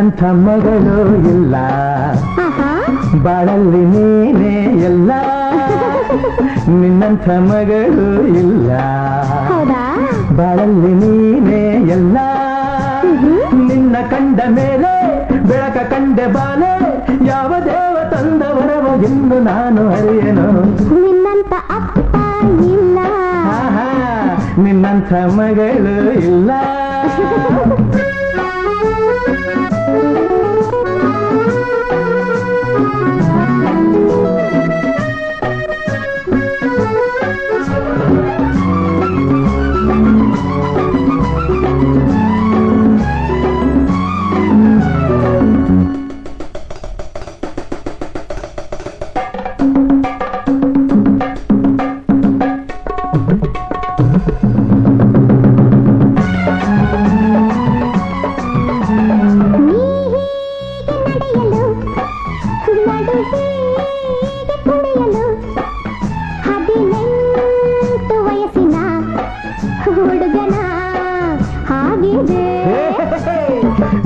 ನಿನ್ನಂಥ ಮಗಳು ಇಲ್ಲ ಬಾಳಲ್ಲಿ ನೀನೇ ಎಲ್ಲ ನಿನ್ನಂಥ ಮಗಳು ಇಲ್ಲ ಬಾಳಲ್ಲಿ ನೀನೇ ಎಲ್ಲ ನಿನ್ನ ಕಂಡ ಮೇಲೆ ಬೆಳಕ ಕಂಡೆ ಬಾಲೆ ಯಾವ ದೇವ ತಂದ ವರವ ಎಂದು ನಾನು ಅರಿಯನು ನಿನ್ನಂತ ಅಪ್ಪ ಇಲ್ಲ ನಿನ್ನಂಥ ಮಗಳು ಇಲ್ಲ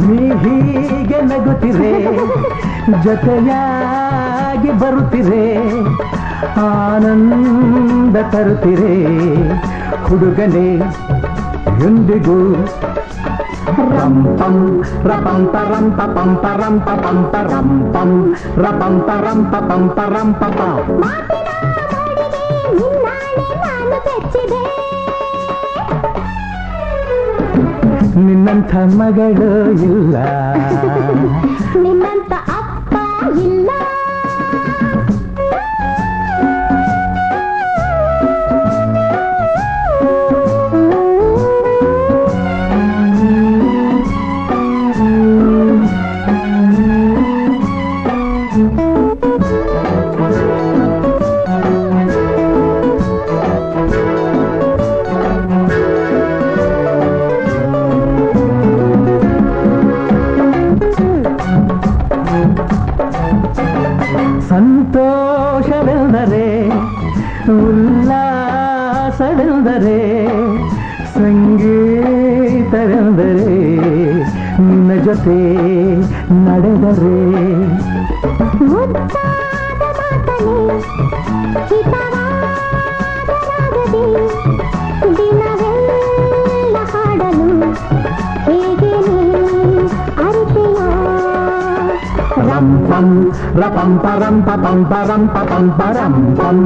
ನೀ ಹೀಗೆ ನಗುತ್ತಿರೆ ಜೊತೆಯಾಗಿ ಬರುತ್ತಿರೆ ಆನಂದ ತರುತ್ತಿರೆ ಹುಡುಗನೇ ಎಂದಿಗೂ ರಂಪಂ ರಪಂಪ ರಂಪ ಪಂಪ ರಂಪ ಪಂಪ ರಂಪಂ ರಪಂಪ ರಂಪ ಪಂಪ ರಂಪ ನಿನ್ನಂಥ ಮಗಳು ಇಲ್ಲ ನಿನ್ನಂತ ಅಪ್ಪ ಇಲ್ಲ ಸಂತೋಷವೆಂದರೆ ಉಲ್ಲಾಸವೆಂದರೆ ಸಂಗೀತವೆಂದರೆ ನಿನ್ನ ಜೊತೆ ನಡೆದರೆ ದಿನವೆಲ್ಲ ಹಾಡಲು ಹೇಗೆ ಅರಿತೆಯೋ ರಂಪಂ ರಪಂಪ ರಂಪ ಪಂಪ ರಂಪ ಪಂಪ ರಂಪಂ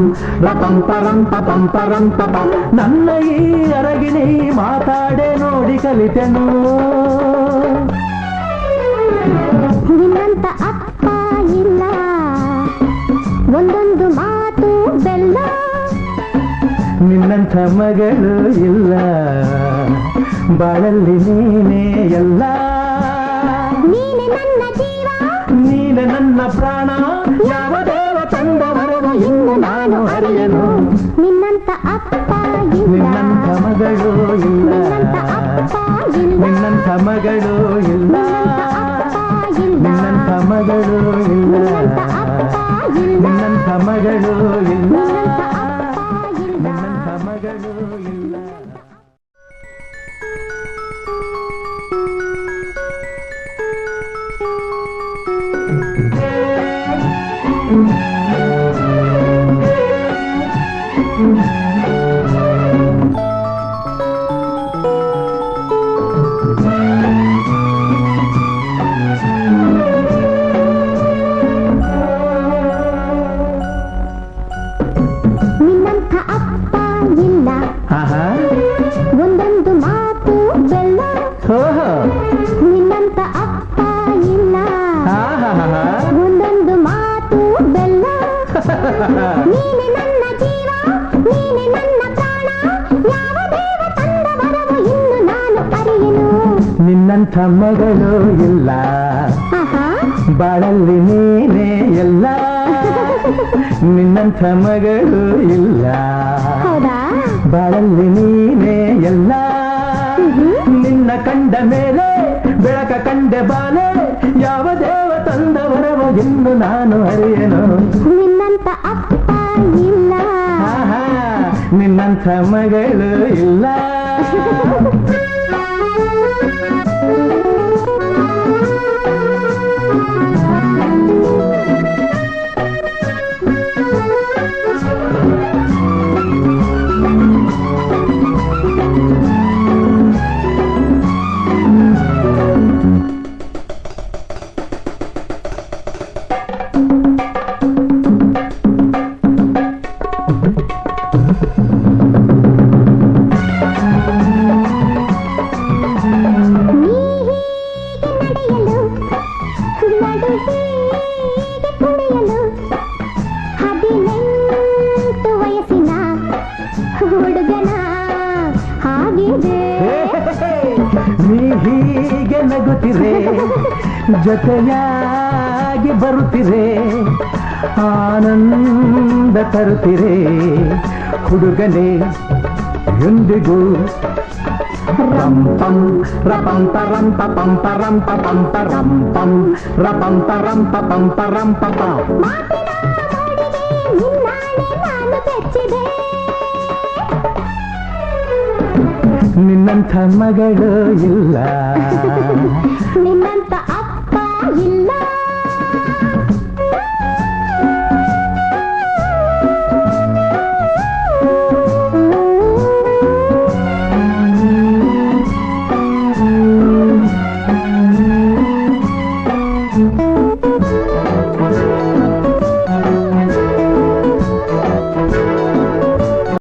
ರಪಂಪ ರಂಪ ಪಂಪ ರಂಪ ನನ್ನ ಈ ಅರಗಿಣಿ ಮಾತಾಡೆ ನೋಡಿ ಕಲಿತೆನು ನಿನ್ನಂತ ಅಪ್ಪ ಇಲ್ಲ ಒಂದೊಂದು ಮಾತು ಬೆಲ್ಲ ನಿನ್ನಂಥ ಮಗಳು ಇಲ್ಲ ಬಾಳಲ್ಲಿ ನೀನೇ ಎಲ್ಲ ನೀನೆ ನನ್ನ ಜೀವ ನೀನೆ ನನ್ನ ಪ್ರಾಣ ಯಾವ ದೇವ ತಂದ ವರವ ಇನ್ನು ನಾನು ಅರಿಯನು ನಿನ್ನಂತ ಅಪ್ಪ ಇಲ್ಲ ನಿನ್ನಂಥ ಮಗಳು ಇಲ್ಲ ನಿನ್ನಂಥ ಮಗಳು ಇಲ್ಲ ನಿನ್ನಂಥ ಮಗಳು ಇಲ್ಲ ನಿನ್ನಂಥ ಮಗಳು ಇಲ್ಲ ನಿನ್ನಂಥ ಮಗಳು ಇಲ್ಲ ನಿನ್ನಂಥ ಅಪ್ಪ ಇಲ್ಲ ಒಂದೊಂದು ಮಾತು ಬೆಲ್ಲ ನಿನ್ನಂತ ಅಪ್ಪ ಇಲ್ಲ ಒಂದೊಂದು ಮಾತು ಬೆಲ್ಲ ನೀನೆ ನನ್ನ ಜೀವ ನೀನೆ ನನ್ನ ಪ್ರಾಣ ಯಾವ ದೇವ ತಂದ ವರವ ಇನ್ನು ನಾನು ಅರಿಯನು ನಿನ್ನಂಥ ಮಗಳು ಇಲ್ಲ ಬಾಳಲ್ಲಿ ನೀನೇ ಎಲ್ಲ ನಿನ್ನಂಥ ಮಗಳು ಇಲ್ಲ ಬಾಳಲ್ಲಿ ನೀನೇ ಎಲ್ಲ ನಿನ್ನ ಕಂಡ ಮೇಲೆ ಬೆಳಕ ಕಂಡೆ ಬಾಲೆ ಯಾವ ದೇವ ತಂದ ವರವ ಎಂದು ನಾನು ಅರಿಯನು ನಿನ್ನಂತ ಅಪ್ಪ ಇಲ್ಲ ನಿನ್ನಂಥ ಮಗಳು ಇಲ್ಲ ನೀ ಹೀಗೆ ನಗುತ್ತಿರೆ ಜೊತೆಯಾಗಿ ಬರುತ್ತಿರೆ ಆನಂದ ತರುತ್ತಿರೆ ಹುಡುಗನೇ ಎಂದಿಗೂ ರಂಪಂ ರಪಂತ ರಂಪ ಪಂಪ ರಂಪ ಪಂಪ ರಂಪಂ ರಪಂತ ರಂಪ ಪಂಪ ರಂಪ ಪಂ ನಿನ್ನಂಥ ಮಗಳು ಇಲ್ಲ ನಿನ್ನಂತ ಅಪ್ಪ ಇಲ್ಲ